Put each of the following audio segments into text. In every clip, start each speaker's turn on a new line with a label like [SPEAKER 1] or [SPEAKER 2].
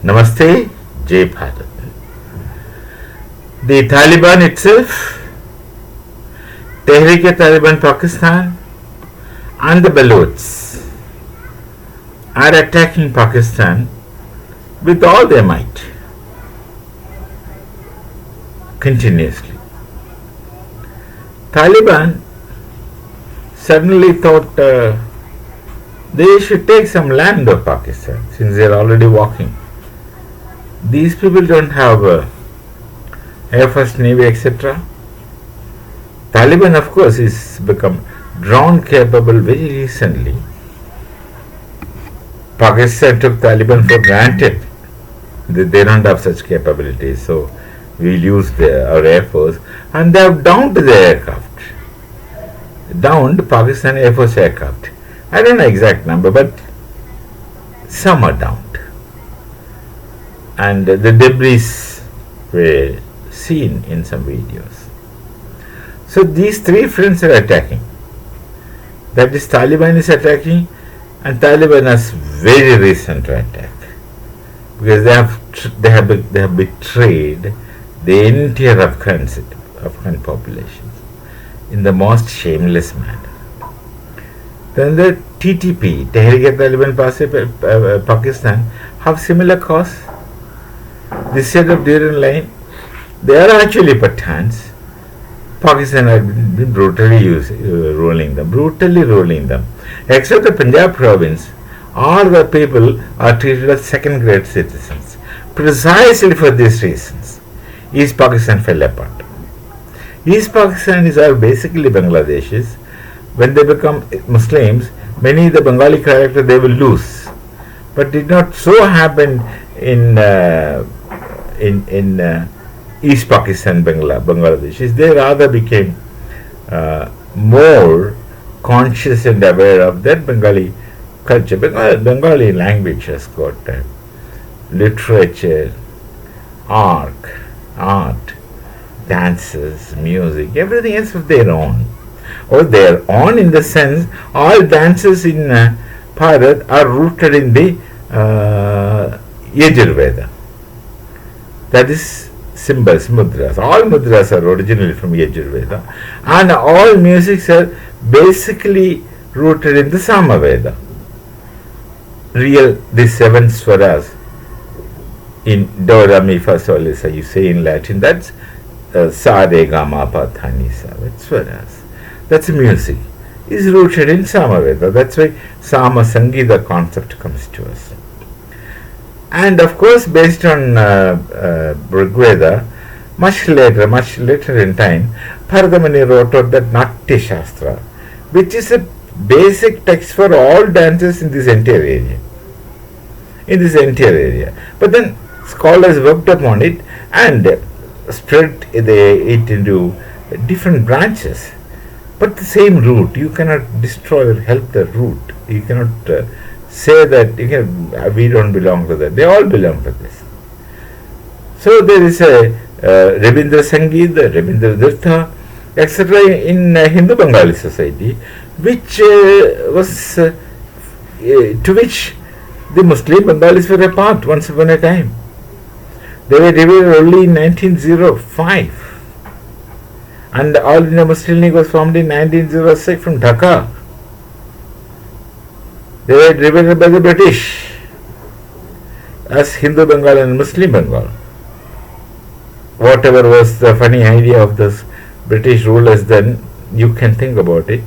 [SPEAKER 1] Namaste, Jai Bharat. The Taliban itself, Tehrik-e-Taliban Pakistan and the Balochs are attacking Pakistan with all their might, continuously. Taliban suddenly thought they should take some land of Pakistan since they are already walking. These people don't have Air Force, Navy, etc. Taliban, of course, is become drone capable very recently. Pakistan took Taliban for granted that they don't have such capabilities, so we'll use our Air Force, and they have downed the aircraft. Downed Pakistan Air Force aircraft. I don't know exact number, but some are downed. And the debris were seen in some videos. So these three fronts are attacking. That is, Taliban is attacking, and Taliban has very recent to attack because they have betrayed the entire Afghan population in the most shameless manner. Then the TTP, Tehrik-e-Taliban Pakistan, have similar cause. This set of Duran line, they are actually Pathans. Pakistan has been brutally ruling them. Except the Punjab province, all the people are treated as second-grade citizens. Precisely for these reasons, East Pakistan fell apart. East Pakistanis are basically Bangladeshis. When they become Muslims, many of the Bengali character they will lose. But did not so happen in East Pakistan, Bangladeshis. They rather became more conscious and aware of that Bengali culture. Bengali language has got literature, art, dances, music, everything else of their own. Or their own in the sense, all dances in Bharat are rooted in the Yajurveda. That is symbols, mudras. All mudras are originally from Yajurveda, and all musics are basically rooted in the Samaveda. The seven swaras in Do, Re, Mi, Fa, Sol, La, you say in Latin, that's Sa, Re, Ga, Ma, Pa, Tha, Ni, Sa. That's swaras. That's music. Is rooted in Samaveda. That's why Sama Sangita concept comes to us. And of course, based on Rigveda, much later in time, Bharadamani wrote out that Natya Shastra, which is a basic text for all dances in this entire area. But then scholars worked upon it and spread it into different branches. But the same root, you cannot destroy or help the root. You cannot say that we don't belong to that. They all belong to this. So there is a Rabindra Sangeet, Rabindra Nirtya, etc. in Hindu Bengali society, which was to which the Muslim Bengalis were a part once upon a time. They were revealed only in 1905. And All India Muslim League was formed in 1906 from Dhaka. They were driven by the British as Hindu Bengal and Muslim Bengal. Whatever was the funny idea of those British rulers then, you can think about it.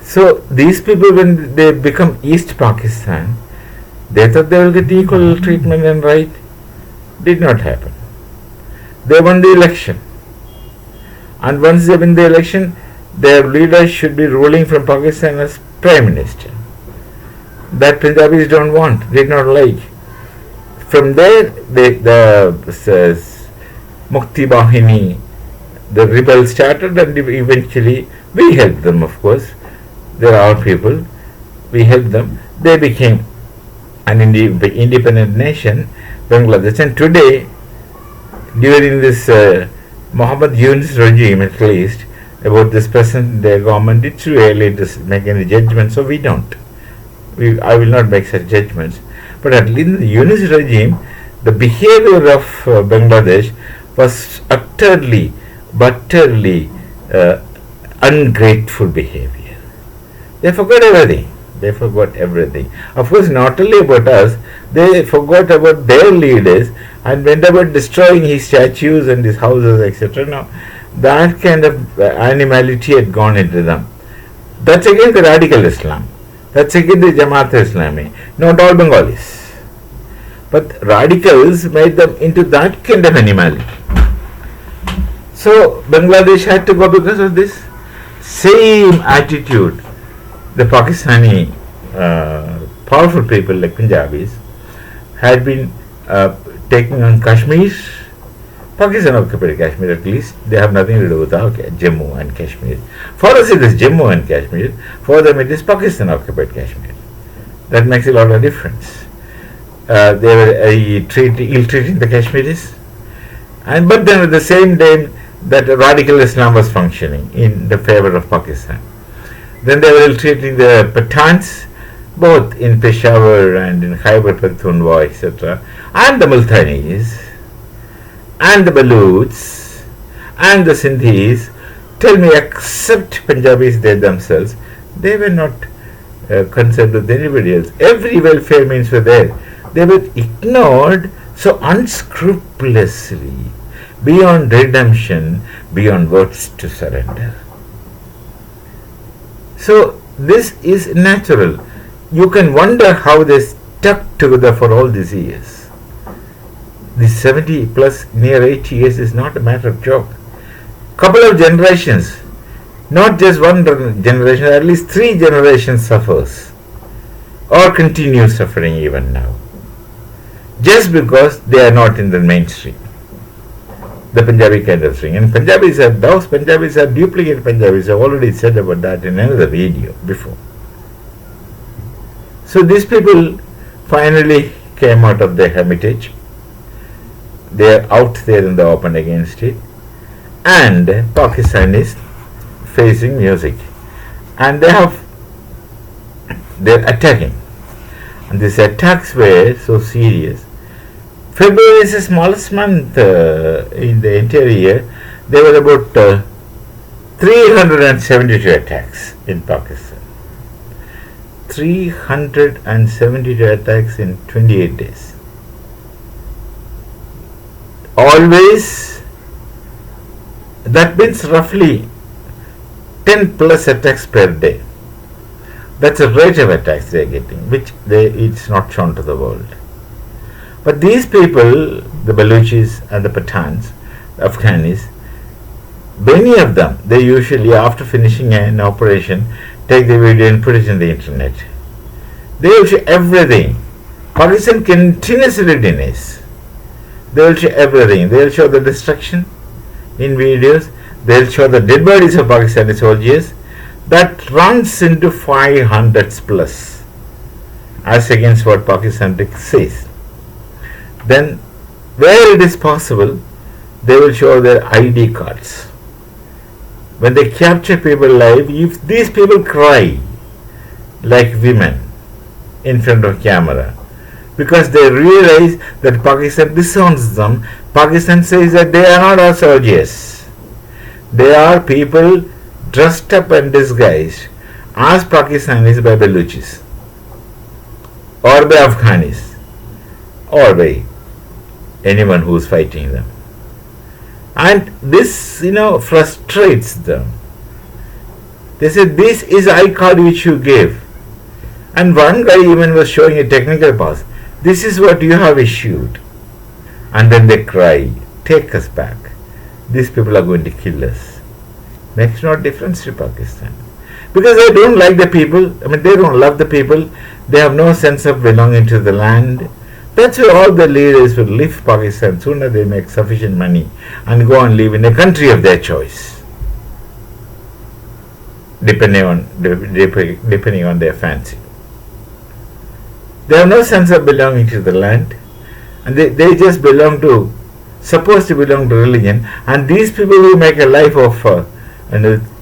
[SPEAKER 1] So these people, when they become East Pakistan, they thought they will get equal treatment and right. Did not happen. They won the election. And once they win the election, their leaders should be ruling from Pakistan as Prime Minister. That Punjabis don't want, did not like. From there, the Mukti Bahini, the rebels started, and eventually we helped them, of course. They are our people. We helped them. They became an independent nation, Bangladesh. And today, during this Muhammad Yunus regime, at least, about this present day government, it's too early to make any judgment, so we don't. I will not make such judgments. But at least in the unionist regime, the behavior of Bangladesh was utterly ungrateful behavior. They forgot everything. Of course, not only about us, they forgot about their leaders and went about destroying his statues and his houses, etc. Now, that kind of animality had gone into them. That's again the radical Islam. That's again the Jamaat Islami. Not all Bengalis. But radicals made them into that kind of animality. So Bangladesh had to go because of this same attitude. The Pakistani powerful people like Punjabis had been taking on Kashmir. Pakistan occupied Kashmir at least. They have nothing to do with Jammu and Kashmir. For us it is Jammu and Kashmir. For them it is Pakistan occupied Kashmir. That makes a lot of difference. They were ill-treating the Kashmiris. But then at the same time that radical Islam was functioning in the favor of Pakistan. Then they were ill-treating the Pathans, both in Peshawar and in Khyber Pakhtunkhwa, etc., and the Multanis, and the Balochs, and the Sindhis. Tell me, except Punjabis, they themselves, they were not concerned with anybody else. Every welfare means were there. They were ignored so unscrupulously, beyond redemption, beyond words to surrender. So this is natural. You can wonder how they stuck together for all these years. This 70 plus near 80 years is not a matter of joke. Couple of generations, not just one generation, at least 3 generations suffers or continue suffering even now. Just because they are not in the mainstream. The Punjabi kind of thing. And those Punjabis are duplicate Punjabis. I've already said about that in another video before. So these people finally came out of their hermitage. They are out there in the open against it. And Pakistan is facing music. And they're attacking. And these attacks were so serious. February is the smallest month in the entire year. There were about 372 attacks in Pakistan. 372 attacks in 28 days. Always, that means roughly 10 plus attacks per day. That's the rate of attacks they are getting, which it's not shown to the world. But these people, the Balochis and the Pathans, the Afghanis, many of them, they usually, after finishing an operation, take the video and put it in the internet. They will show everything. Pakistan continuously denies. They will show everything. They will show the destruction in videos. They will show the dead bodies of Pakistani soldiers. That runs into 500s plus, as against what Pakistan says. Then, where it is possible, they will show their ID cards. When they capture people live, if these people cry like women in front of camera, because they realize that Pakistan disowns them, Pakistan says that they are not our soldiers. They are people dressed up and disguised as Pakistanis by Balochis, or by Afghanis, or by anyone who is fighting them. And this, frustrates them. They said, this is I card which you gave. And one guy even was showing a technical pass. This is what you have issued. And then they cry, take us back. These people are going to kill us. Makes no difference to Pakistan. Because they don't like the people. They don't love the people. They have no sense of belonging to the land. That's why all the leaders will leave Pakistan sooner they make sufficient money and go and live in a country of their choice, depending on their fancy. They have no sense of belonging to the land, and they just supposed to belong to religion. And these people who make a life of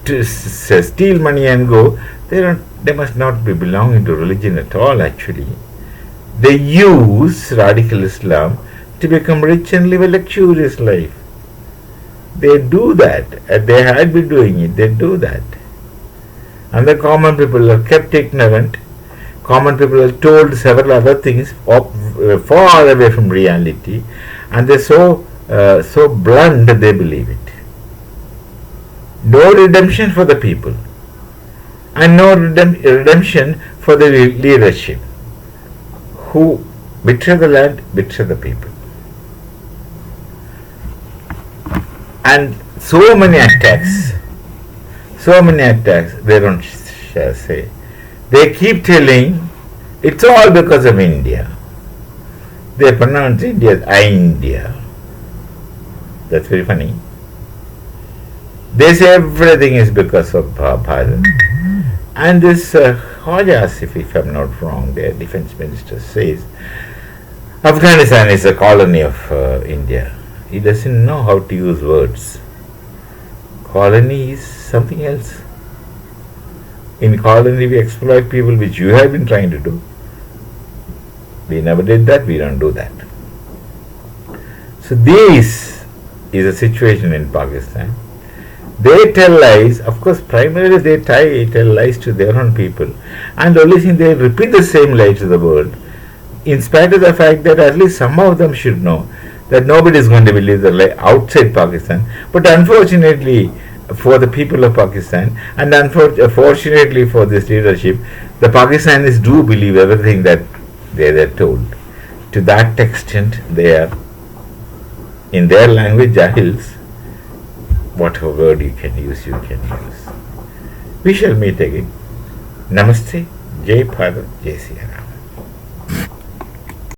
[SPEAKER 1] to steal money and go, they don't they must not be belonging to religion at all actually. They use radical Islam to become rich and live a luxurious life. They do that, and they had been doing it, they do that. And the common people are kept ignorant. Common people are told several other things far away from reality, and they're so blunt that they believe it. No redemption for the people, and no redemption for the leadership who betray the land, betray the people. And so many attacks, they don't say. They keep telling it's all because of India. They pronounce India as India. That's very funny. They say everything is because of Bharat. And this Hojas, if I'm not wrong, their defense minister says Afghanistan is a colony of India. He doesn't know how to use words. Colony is something else. In colony we exploit people, which you have been trying to do. We never did that, we don't do that. So this is a situation in Pakistan. They tell lies, of course primarily they tell lies to their own people, and the only thing they repeat the same lie to the world, in spite of the fact that at least some of them should know that nobody is going to believe the lie outside Pakistan. But unfortunately for the people of Pakistan, and unfortunately for this leadership, the Pakistanis do believe everything that they are told. To that extent they are, in their language, jahils. Whatever word you can use, you can use. We shall meet again. Namaste. Jai Bharat. Jai Siya Ram.